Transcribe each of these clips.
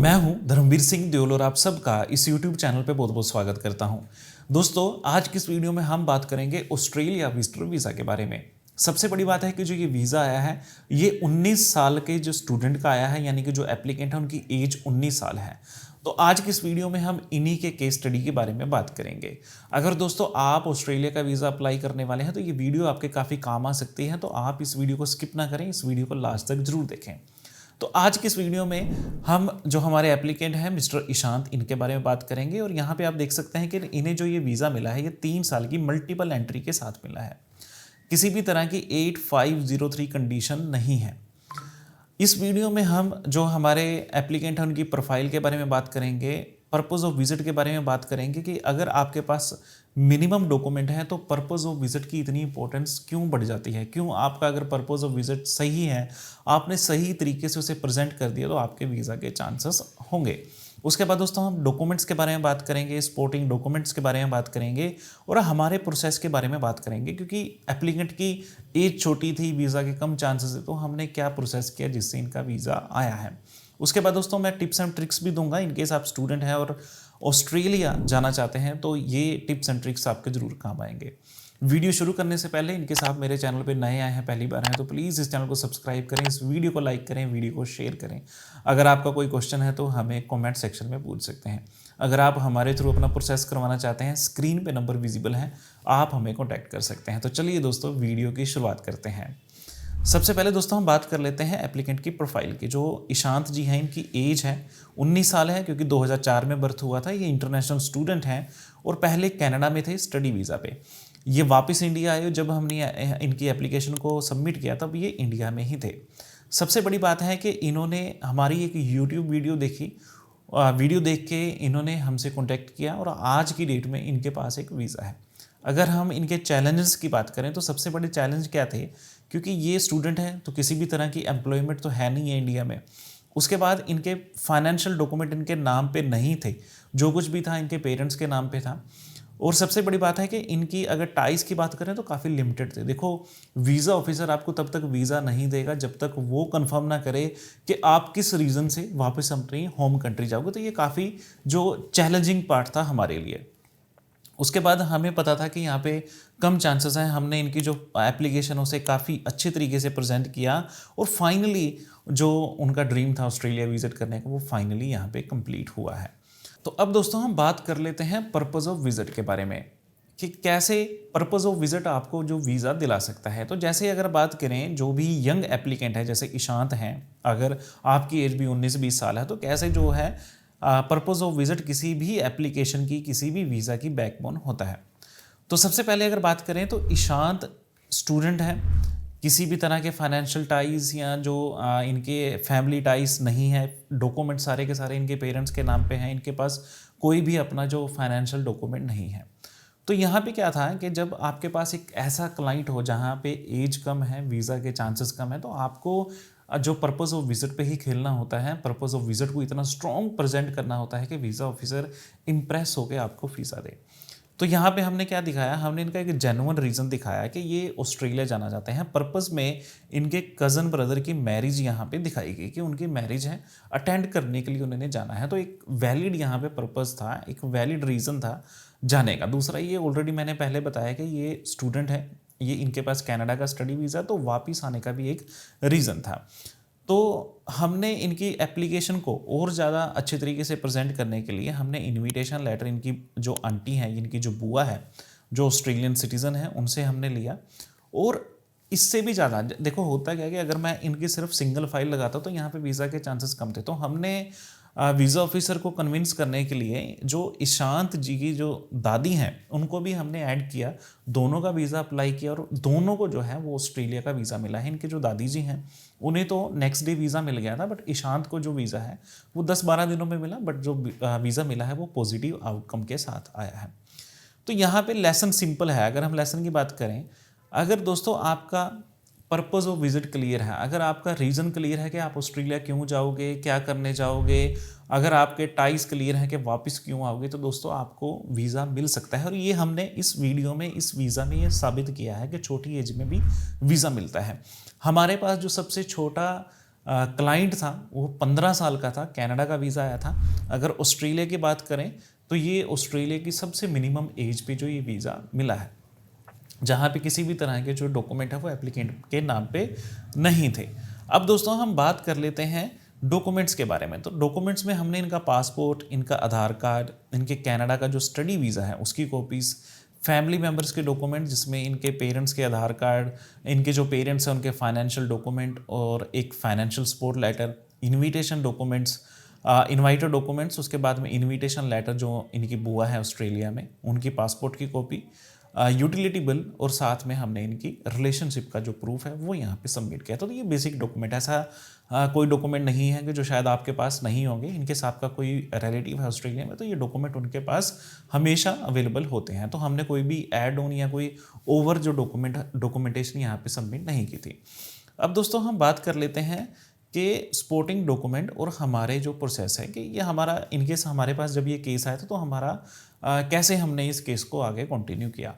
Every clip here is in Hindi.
मैं हूं धर्मवीर सिंह देओल और आप सबका इस YouTube चैनल पे बहुत बहुत स्वागत करता हूं। दोस्तों, आज की इस वीडियो में हम बात करेंगे ऑस्ट्रेलिया विजिटर वीज़ा के बारे में। सबसे बड़ी बात है कि जो ये वीज़ा आया है ये 19 साल के जो स्टूडेंट का आया है, यानी कि जो एप्लीकेंट है उनकी एज 19 साल है। तो आज की इस वीडियो में हम इन्हीं के केस स्टडी के बारे में बात करेंगे। अगर दोस्तों आप ऑस्ट्रेलिया का वीज़ा अप्लाई करने वाले हैं तो ये वीडियो आपके काफ़ी काम आ सकती है, तो आप इस वीडियो को स्किप ना करें, इस वीडियो को लास्ट तक जरूर देखें। तो आज की इस वीडियो में हम जो हमारे एप्लीकेंट हैं मिस्टर ईशांत, इनके बारे में बात करेंगे। और यहाँ पे आप देख सकते हैं कि इन्हें जो ये वीज़ा मिला है ये 3 साल की मल्टीपल एंट्री के साथ मिला है। किसी भी तरह की 8503 कंडीशन नहीं है। इस वीडियो में हम जो हमारे एप्लीकेंट हैं उनकी प्रोफाइल के बारे में बात करेंगे, पर्पस ऑफ विजिट के बारे में बात करेंगे कि अगर आपके पास मिनिमम डॉक्यूमेंट है तो पर्पस ऑफ विजिट की इतनी इंपॉर्टेंस क्यों बढ़ जाती है, क्यों आपका अगर पर्पस ऑफ विजिट सही है, आपने सही तरीके से उसे प्रेजेंट कर दिया तो आपके वीज़ा के चांसेस होंगे। उसके बाद दोस्तों हम डॉक्यूमेंट्स के बारे में बात करेंगे, सपोर्टिंग डॉक्यूमेंट्स के बारे में बात करेंगे और हमारे प्रोसेस के बारे में बात करेंगे, क्योंकि एप्लीकेंट की एज छोटी थी, वीज़ा के कम चांसेस है, तो हमने क्या प्रोसेस किया जिससे इनका वीज़ा आया है। उसके बाद दोस्तों मैं टिप्स एंड ट्रिक्स भी दूंगा, इनकेस आप स्टूडेंट हैं और ऑस्ट्रेलिया जाना चाहते हैं तो ये टिप्स एंड ट्रिक्स आपके ज़रूर काम आएंगे। वीडियो शुरू करने से पहले इनकेस आप मेरे चैनल पे नए आए हैं, पहली बार हैं, तो प्लीज़ इस चैनल को सब्सक्राइब करें, इस वीडियो को लाइक करें, वीडियो को शेयर करें। अगर आपका कोई क्वेश्चन है तो हमें कमेंट सेक्शन में पूछ सकते हैं। अगर आप हमारे थ्रू अपना प्रोसेस करवाना चाहते हैं, स्क्रीन पे नंबर विजिबल हैं, आप हमें कॉन्टैक्ट कर सकते हैं। तो चलिए दोस्तों वीडियो की शुरुआत करते हैं। सबसे पहले दोस्तों हम बात कर लेते हैं एप्लीकेंट की प्रोफाइल की। जो ईशांत जी हैं इनकी एज है 19 साल है, क्योंकि 2004 में बर्थ हुआ था। ये इंटरनेशनल स्टूडेंट हैं और पहले कनाडा में थे स्टडी वीज़ा पे। ये वापस इंडिया आए, जब हमने इनकी एप्लीकेशन को सबमिट किया तब ये इंडिया में ही थे। सबसे बड़ी बात है कि इन्होंने हमारी एक यूट्यूब वीडियो देखी, वीडियो देख के इन्होंने हमसे कॉन्टैक्ट किया और आज की डेट में इनके पास एक वीज़ा है। अगर हम इनके चैलेंजेस की बात करें तो सबसे बड़े चैलेंज क्या थे, क्योंकि ये स्टूडेंट हैं तो किसी भी तरह की एम्प्लॉयमेंट तो है नहीं है इंडिया में। उसके बाद इनके फाइनेंशियल डॉक्यूमेंट इनके नाम पे नहीं थे, जो कुछ भी था इनके पेरेंट्स के नाम पे था। और सबसे बड़ी बात है कि इनकी अगर टाइज की बात करें तो काफ़ी लिमिटेड थे। देखो, वीज़ा ऑफिसर आपको तब तक वीज़ा नहीं देगा जब तक वो कंफर्म ना करे कि आप किस रीज़न से वापस अपनी होम कंट्री जाओगे। तो ये काफ़ी जो चैलेंजिंग पार्ट था हमारे लिए। उसके बाद हमें पता था कि यहाँ पे कम चांसेस हैं। हमने इनकी जो एप्लीकेशन उसे काफ़ी अच्छे तरीके से प्रेजेंट किया और फाइनली जो उनका ड्रीम था ऑस्ट्रेलिया विजिट करने का, वो फाइनली यहाँ पे कंप्लीट हुआ है। तो अब दोस्तों हम बात कर लेते हैं पर्पस ऑफ विजिट के बारे में कि कैसे पर्पस ऑफ विजिट आपको जो वीज़ा दिला सकता है। तो जैसे अगर बात करें जो भी यंग एप्लीकेंट है, जैसे ईशांत हैं, अगर आपकी एज भी 19-20 साल है, तो कैसे जो है पर्पस ऑफ विजिट किसी भी एप्लीकेशन की, किसी भी वीज़ा की बैकबोन होता है। तो सबसे पहले अगर बात करें तो ईशांत स्टूडेंट है, किसी भी तरह के फाइनेंशियल टाइज या जो इनके फैमिली टाइज नहीं है, डॉक्यूमेंट सारे के सारे इनके पेरेंट्स के नाम पे हैं, इनके पास कोई भी अपना जो फाइनेंशियल डॉक्यूमेंट नहीं है। तो यहाँ पे क्या था कि जब आपके पास एक ऐसा क्लाइंट हो जहाँ पे एज कम है, वीज़ा के चांसेस कम है, तो आपको जो पर्पस ऑफ विजिट पे ही खेलना होता है। पर्पस ऑफ विजिट को इतना स्ट्रॉन्ग प्रेजेंट करना होता है कि वीज़ा ऑफिसर इम्प्रेस होकर आपको वीज़ा दे। तो यहाँ पे हमने क्या दिखाया, हमने इनका एक जेन्युइन रीज़न दिखाया कि ये ऑस्ट्रेलिया जाना चाहते हैं। पर्पस में इनके कज़न ब्रदर की मैरिज यहाँ पे दिखाई गई कि उनकी मैरिज है, अटेंड करने के लिए उन्होंने जाना है। तो एक वैलिड यहाँ पे पर्पस था, एक वैलिड रीज़न था जाने का। दूसरा, ये ऑलरेडी मैंने पहले बताया कि ये स्टूडेंट है, ये इनके पास कनाडा का स्टडी वीज़ा, तो वापस आने का भी एक रीज़न था। तो हमने इनकी एप्लीकेशन को और ज़्यादा अच्छे तरीके से प्रेजेंट करने के लिए हमने इनविटेशन लेटर इनकी जो आंटी हैं, इनकी जो बुआ है, जो ऑस्ट्रेलियन सिटीज़न है, उनसे हमने लिया। और इससे भी ज़्यादा देखो होता क्या है कि अगर मैं इनकी सिर्फ सिंगल फाइल लगाता तो यहाँ पे वीज़ा के चांसेस कम थे। तो हमने वीज़ा ऑफिसर को कन्विंस करने के लिए जो ईशांत जी की जो दादी हैं उनको भी हमने ऐड किया, दोनों का वीज़ा अप्लाई किया और दोनों को जो है वो ऑस्ट्रेलिया का वीज़ा मिला है। इनके जो दादी जी हैं उन्हें तो नेक्स्ट डे वीज़ा मिल गया था, बट ईशांत को जो वीज़ा है वो 10-12 दिनों में मिला, बट जो वीज़ा मिला है वो पॉजिटिव आउटकम के साथ आया है। तो यहाँ पे लेसन सिंपल है। अगर हम लेसन की बात करें, अगर दोस्तों आपका पर्पस ऑफ विजिट क्लियर है, अगर आपका रीज़न क्लियर है कि आप ऑस्ट्रेलिया क्यों जाओगे, क्या करने जाओगे, अगर आपके टाइज क्लियर है कि वापस क्यों आओगे, तो दोस्तों आपको वीज़ा मिल सकता है। और ये हमने इस वीडियो में, इस वीज़ा में ये साबित किया है कि छोटी एज में भी वीज़ा मिलता है। हमारे पास जो सबसे छोटा क्लाइंट था वो 15 साल का था, कनाडा का वीज़ा आया था। अगर ऑस्ट्रेलिया की बात करें तो ये ऑस्ट्रेलिया की सबसे मिनिमम एज पे जो ये वीज़ा मिला है, जहाँ पे किसी भी तरह के जो डॉक्यूमेंट है वो एप्लीकेंट के नाम पे नहीं थे। अब दोस्तों हम बात कर लेते हैं डॉक्यूमेंट्स के बारे में। तो डॉक्यूमेंट्स में हमने इनका पासपोर्ट, इनका आधार कार्ड, इनके कनाडा का जो स्टडी वीज़ा है उसकी कॉपीज़, फैमिली मेम्बर्स के डॉक्यूमेंट जिसमें इनके पेरेंट्स के आधार कार्ड, इनके जो पेरेंट्स हैं उनके फाइनेंशियल डॉक्यूमेंट और एक financial support letter, invitation documents, inviter documents, उसके बाद में इनविटेशन लेटर जो इनकी बुआ है ऑस्ट्रेलिया में उनकी पासपोर्ट की कॉपी, यूटिलिटी बिल और साथ में हमने इनकी रिलेशनशिप का जो प्रूफ है वो यहाँ पे सबमिट किया। तो ये बेसिक डॉक्यूमेंट, ऐसा कोई डॉक्यूमेंट नहीं है कि जो शायद आपके पास नहीं होंगे। इनके साथ का कोई रिलेटिव है ऑस्ट्रेलिया में तो ये डॉक्यूमेंट उनके पास हमेशा अवेलेबल होते हैं। तो हमने कोई भी ऐड ऑन या कोई ओवर जो डॉक्यूमेंटेशन यहाँ पे सबमिट नहीं की थी। अब दोस्तों हम बात कर लेते हैं कि सपोर्टिंग डॉक्यूमेंट और हमारे जो प्रोसेस है कि ये हमारा इनकेस हमारे पास जब ये केस आया था तो हमारा कैसे हमने इस केस को आगे कंटिन्यू किया।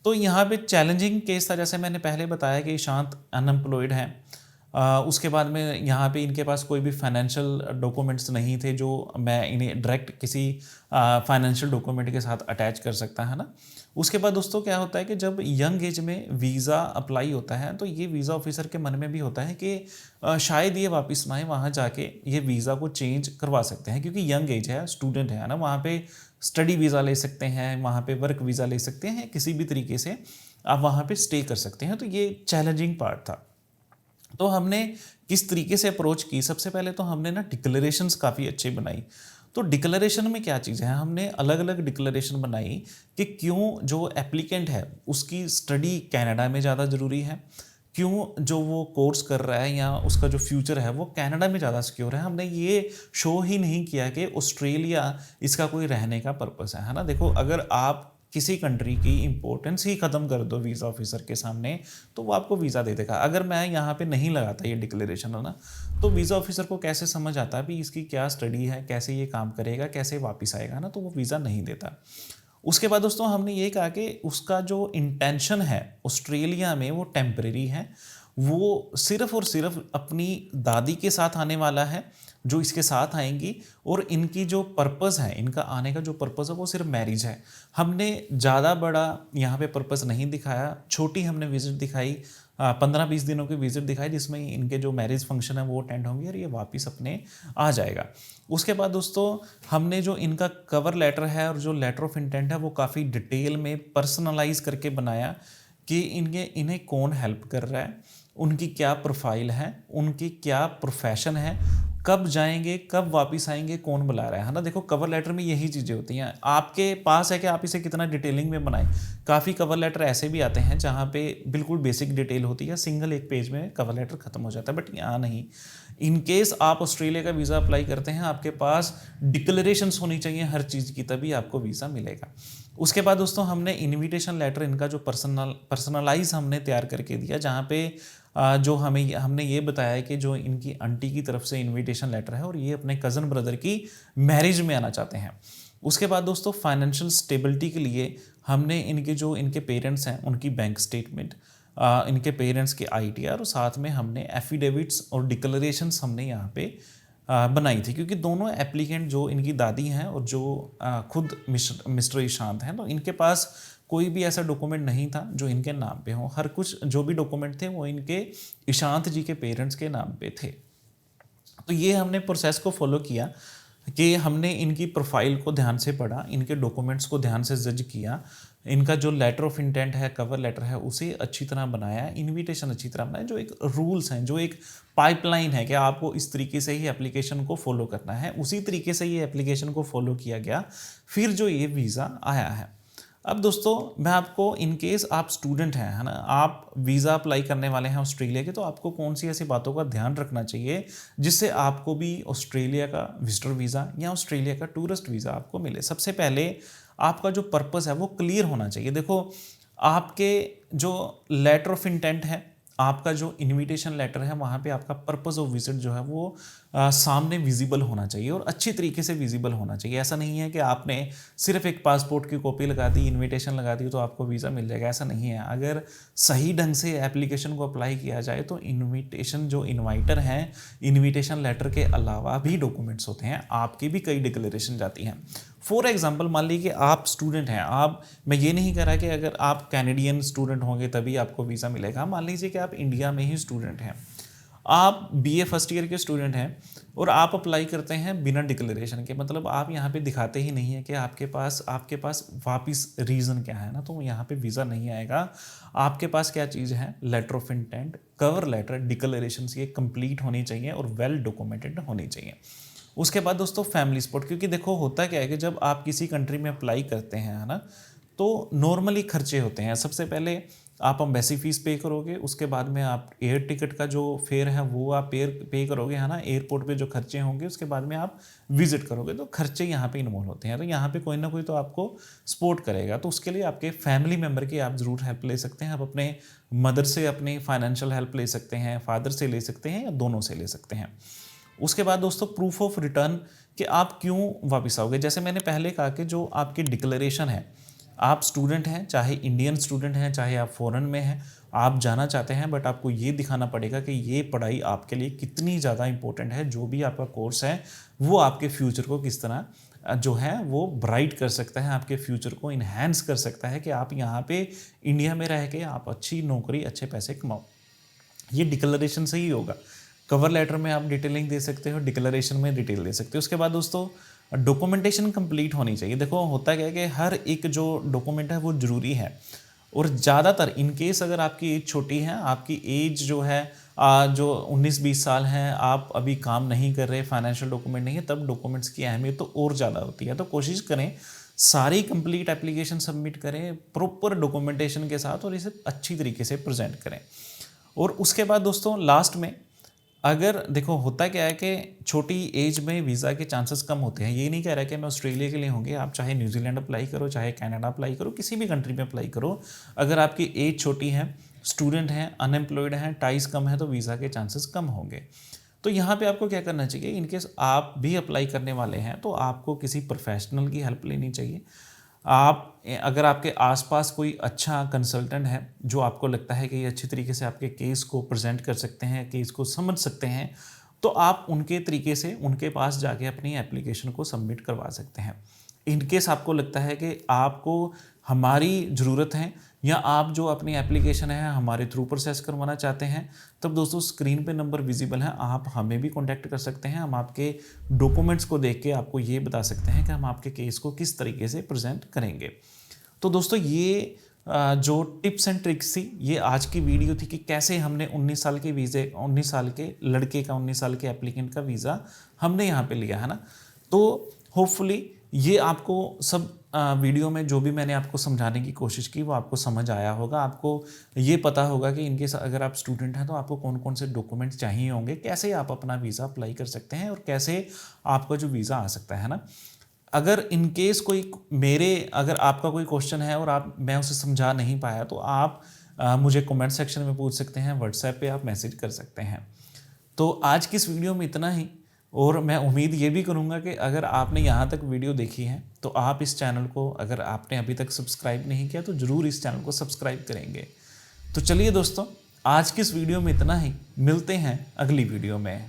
तो यहाँ पे चैलेंजिंग केस था, जैसे मैंने पहले बताया कि ईशांत अनएम्प्लॉयड हैं। उसके बाद में यहाँ पे इनके पास कोई भी फाइनेंशियल डॉक्यूमेंट्स नहीं थे जो मैं इन्हें डायरेक्ट किसी फाइनेंशियल डॉक्यूमेंट के साथ अटैच कर सकता है ना। उसके बाद दोस्तों क्या होता है कि जब यंग एज में वीज़ा अप्लाई होता है तो ये वीज़ा ऑफिसर के मन में भी होता है कि शायद ये वापस ना आए, वहाँ जाके ये वीज़ा को चेंज करवा सकते हैं क्योंकि यंग एज है, स्टूडेंट है ना। वहाँ पे स्टडी वीज़ा ले सकते हैं, वहाँ पे वर्क वीज़ा ले सकते हैं, किसी भी तरीके से आप वहाँ पे स्टे कर सकते हैं। तो ये चैलेंजिंग पार्ट था। तो हमने किस तरीके से अप्रोच की, सबसे पहले तो हमने ना डिक्लेरेशंस काफ़ी अच्छी बनाई। तो डिक्लेरेशन में क्या चीज़ है, हमने अलग अलग डिक्लेरेशन बनाई कि क्यों जो एप्लीकेंट है उसकी स्टडी कनाडा में ज़्यादा ज़रूरी है, क्यों जो वो कोर्स कर रहा है या उसका जो फ्यूचर है वो कनाडा में ज़्यादा सिक्योर है। हमने ये शो ही नहीं किया कि ऑस्ट्रेलिया इसका कोई रहने का पर्पस है ना। देखो अगर आप किसी कंट्री की इंपॉर्टेंस ही ख़त्म कर दो वीज़ा ऑफिसर के सामने तो वो आपको वीज़ा दे देगा। अगर मैं यहाँ पे नहीं लगाता ये डिक्लेरेशन है ना तो वीज़ा ऑफिसर को कैसे समझ आता है भी इसकी क्या स्टडी है, कैसे ये काम करेगा, कैसे वापस आएगा ना, तो वो वीज़ा नहीं देता। उसके बाद दोस्तों हमने ये कहा कि उसका जो इंटेंशन है ऑस्ट्रेलिया में वो टेम्परेरी है, वो सिर्फ़ और सिर्फ अपनी दादी के साथ आने वाला है जो इसके साथ आएंगी, और इनकी जो पर्पज़ है, इनका आने का जो पर्पज़ है वो सिर्फ मैरिज है। हमने ज़्यादा बड़ा यहाँ पे पर्पज़ नहीं दिखाया, छोटी हमने विज़िट दिखाई, 15-20 दिनों की विज़िट दिखाई जिसमें इनके जो मैरिज फंक्शन है वो अटेंड होंगे और ये वापस अपने आ जाएगा। उसके बाद दोस्तों हमने जो इनका कवर लेटर है और जो लेटर ऑफ इंटेंट है वो काफ़ी डिटेल में पर्सनलाइज करके बनाया कि इन्हें कौन हेल्प कर रहा है, उनकी क्या प्रोफाइल है, उनकी क्या प्रोफेशन है, कब जाएंगे, कब वापस आएंगे, कौन बुला रहा है ना। देखो कवर लेटर में यही चीज़ें होती हैं, आपके पास है कि आप इसे कितना डिटेलिंग में बनाएं। काफ़ी कवर लेटर ऐसे भी आते हैं जहाँ पे बिल्कुल बेसिक डिटेल होती है, सिंगल एक पेज में कवर लेटर खत्म हो जाता है, बट यहाँ नहीं। इन केस आप ऑस्ट्रेलिया का वीज़ा अप्लाई करते हैं आपके पास डिक्लेरेशंस होनी चाहिए हर चीज़ की, तभी आपको वीज़ा मिलेगा। उसके बाद दोस्तों हमने इनविटेशन लेटर इनका जो पर्सनलाइज हमने तैयार करके दिया, जहाँ पे जो हमने ये बताया कि जो इनकी आंटी की तरफ से इनविटेशन लेटर है और ये अपने कज़न ब्रदर की मैरिज में आना चाहते हैं। उसके बाद दोस्तों फाइनेंशियल स्टेबिलिटी के लिए हमने इनके पेरेंट्स हैं उनकी बैंक स्टेटमेंट, इनके पेरेंट्स के ITR और साथ में हमने एफिडेविट्स और डिक्लेरेशंस हमने यहाँ पे बनाई थी, क्योंकि दोनों एप्लीकेंट जो इनकी दादी हैं और जो खुद मिस्टर ईशांत हैं, तो इनके पास कोई भी ऐसा डॉक्यूमेंट नहीं था जो इनके नाम पे हो। हर कुछ जो भी डॉक्यूमेंट थे वो इनके ईशांत जी के पेरेंट्स के नाम पे थे। तो ये हमने प्रोसेस को फॉलो किया कि हमने इनकी प्रोफाइल को ध्यान से पढ़ा, इनके डॉक्यूमेंट्स को ध्यान से जज किया, इनका जो लेटर ऑफ इंटेंट है, कवर लेटर है, उसे अच्छी तरह बनाया, इनविटेशन अच्छी तरह बनाया, जो एक रूल्स हैं, जो एक पाइपलाइन है कि आपको इस तरीके से ही एप्लीकेशन को फॉलो करना है, उसी तरीके से ये एप्लीकेशन को फॉलो किया गया, फिर जो ये वीज़ा आया है। अब दोस्तों मैं आपको, इन केस आप स्टूडेंट हैं, है ना, आप वीज़ा अप्लाई करने वाले हैं ऑस्ट्रेलिया के, तो आपको कौन सी ऐसी बातों का ध्यान रखना चाहिए जिससे आपको भी ऑस्ट्रेलिया का विजिटर वीज़ा या ऑस्ट्रेलिया का टूरिस्ट वीज़ा आपको मिले। सबसे पहले आपका जो पर्पस है वो क्लियर होना चाहिए। देखो आपके जो लेटर ऑफ इंटेंट है, आपका जो इनविटेशन लेटर है, वहाँ पे आपका पर्पस ऑफ विजिट जो है वो सामने विजिबल होना चाहिए और अच्छी तरीके से विजिबल होना चाहिए। ऐसा नहीं है कि आपने सिर्फ एक पासपोर्ट की कॉपी लगा दी, इनविटेशन लगा दी तो आपको वीज़ा मिल जाएगा, ऐसा नहीं है। अगर सही ढंग से एप्लीकेशन को अप्लाई किया जाए तो इनविटेशन जो इन्वाइटर हैं, इनविटेशन लेटर के अलावा भी डॉक्यूमेंट्स होते हैं, आपकी भी कई डिक्लेरेशन जाती हैं। फॉर एग्जाम्पल मान लीजिए आप स्टूडेंट हैं, मैं ये नहीं कह रहा कि अगर आप कैनेडियन स्टूडेंट होंगे तभी आपको वीज़ा मिलेगा। मान लीजिए कि आप इंडिया में ही स्टूडेंट हैं, आप बीए फर्स्ट ईयर के स्टूडेंट हैं और आप अप्लाई करते हैं बिना डिक्लेरेशन के, मतलब आप यहाँ पे दिखाते ही नहीं है कि आपके पास वापस रीज़न क्या है ना, तो यहाँ पे वीज़ा नहीं आएगा। आपके पास क्या चीज़ है, letter of intent, cover letter, declaration ये कंप्लीट होनी चाहिए और वेल डॉक्यूमेंटेड होनी चाहिए। उसके बाद दोस्तों फैमिली सपोर्ट, क्योंकि देखो होता क्या है कि जब आप किसी कंट्री में अप्लाई करते हैं है ना, तो नॉर्मली खर्चे होते हैं। सबसे पहले आप एम्बेसी फीस पे करोगे, उसके बाद में आप एयर टिकट का जो फेयर है वो आप पे करोगे है ना, एयरपोर्ट पे जो खर्चे होंगे, उसके बाद में आप विजिट करोगे, तो खर्चे यहाँ पे इन्वॉल्व होते हैं। तो यहाँ पे कोई ना कोई तो आपको सपोर्ट करेगा, तो उसके लिए आपके फैमिली मेम्बर की आप ज़रूर हेल्प ले सकते हैं। आप अपने मदर से अपनी फाइनेंशियल हेल्प ले सकते हैं, फादर से ले सकते हैं या दोनों से ले सकते हैं। उसके बाद दोस्तों प्रूफ ऑफ रिटर्न कि आप क्यों वापस आओगे। जैसे मैंने पहले कहा कि जो आपकी डिक्लेरेशन है, आप स्टूडेंट हैं, चाहे इंडियन स्टूडेंट हैं, चाहे आप फॉरेन में हैं, आप जाना चाहते हैं, बट आपको ये दिखाना पड़ेगा कि ये पढ़ाई आपके लिए कितनी ज़्यादा इंपॉर्टेंट है, जो भी आपका कोर्स है वो आपके फ्यूचर को किस तरह जो है वो ब्राइट कर सकता है, आपके फ्यूचर को इन्हेंस कर सकता है कि आप यहाँ पे इंडिया में रह के आप अच्छी नौकरी, अच्छे पैसे कमाओ। ये डिक्लेरेशन से ही होगा। कवर लेटर में आप डिटेलिंग दे सकते हो, डिक्लेरेशन में डिटेल दे सकते हो। उसके बाद दोस्तों डॉक्यूमेंटेशन कंप्लीट होनी चाहिए। देखो होता क्या है कि हर एक जो डॉक्यूमेंट है वो ज़रूरी है, और ज़्यादातर इनकेस अगर आपकी एज छोटी है, आपकी एज जो है जो 19-20 साल हैं, आप अभी काम नहीं कर रहे, फाइनेंशियल डॉक्यूमेंट नहीं है, तब डॉक्यूमेंट्स की अहमियत तो और ज़्यादा होती है। तो कोशिश करें सारी कंप्लीट एप्लीकेशन सबमिट करें प्रॉपर डॉक्यूमेंटेशन के साथ और इसे अच्छी तरीके से प्रेजेंट करें। और उसके बाद दोस्तों लास्ट में अगर देखो होता क्या है कि छोटी एज में वीज़ा के चांसेस कम होते हैं। ये नहीं कह रहा कि मैं ऑस्ट्रेलिया के लिए होंगे, आप चाहे न्यूजीलैंड अप्लाई करो, चाहे कनाडा अप्लाई करो, किसी भी कंट्री में अप्लाई करो, अगर आपकी एज छोटी है, स्टूडेंट हैं, अनएम्प्लॉयड हैं, टाइज कम है, तो वीज़ा के चांसेस कम होंगे। तो यहाँ पे आपको क्या करना चाहिए, इनकेस आप भी अप्लाई करने वाले हैं तो आपको किसी प्रोफेशनल की हेल्प लेनी चाहिए। आप अगर आपके आसपास कोई अच्छा कंसल्टेंट है जो आपको लगता है कि ये अच्छी तरीके से आपके केस को प्रेजेंट कर सकते हैं, केस को समझ सकते हैं, तो आप उनके तरीके से उनके पास जाके अपनी एप्लीकेशन को सबमिट करवा सकते हैं। इनकेस आपको लगता है कि आपको हमारी ज़रूरत है या आप जो अपनी एप्लीकेशन है हमारे थ्रू प्रोसेस करवाना चाहते हैं, तब दोस्तों स्क्रीन पे नंबर विजिबल है, आप हमें भी कांटेक्ट कर सकते हैं। हम आपके डॉक्यूमेंट्स को देख के आपको ये बता सकते हैं कि हम आपके केस को किस तरीके से प्रेजेंट करेंगे। तो दोस्तों ये जो टिप्स एंड ट्रिक्स थी, ये आज की वीडियो थी कि कैसे हमने 19 साल के वीज़े 19 साल के लड़के का 19 साल के एप्लीकेंट का वीज़ा हमने यहाँ पे लिया है ना। तो होपफुली ये आपको सब वीडियो में जो भी मैंने आपको समझाने की कोशिश की वो आपको समझ आया होगा। आपको ये पता होगा कि इनकेस अगर आप स्टूडेंट हैं तो आपको कौन कौन से डॉक्यूमेंट चाहिए होंगे, कैसे आप अपना वीज़ा अप्लाई कर सकते हैं और कैसे आपका जो वीज़ा आ सकता है ना। अगर इनकेस अगर आपका कोई क्वेश्चन है और मैं उसे समझा नहीं पाया तो आप मुझे कमेंट सेक्शन में पूछ सकते हैं, व्हाट्सएप पे आप मैसेज कर सकते हैं। तो आज की इस वीडियो में इतना ही, और मैं उम्मीद ये भी करूँगा कि अगर आपने यहाँ तक वीडियो देखी है तो आप इस चैनल को, अगर आपने अभी तक सब्सक्राइब नहीं किया तो ज़रूर इस चैनल को सब्सक्राइब करेंगे। तो चलिए दोस्तों, आज की इस वीडियो में इतना ही, मिलते हैं अगली वीडियो में।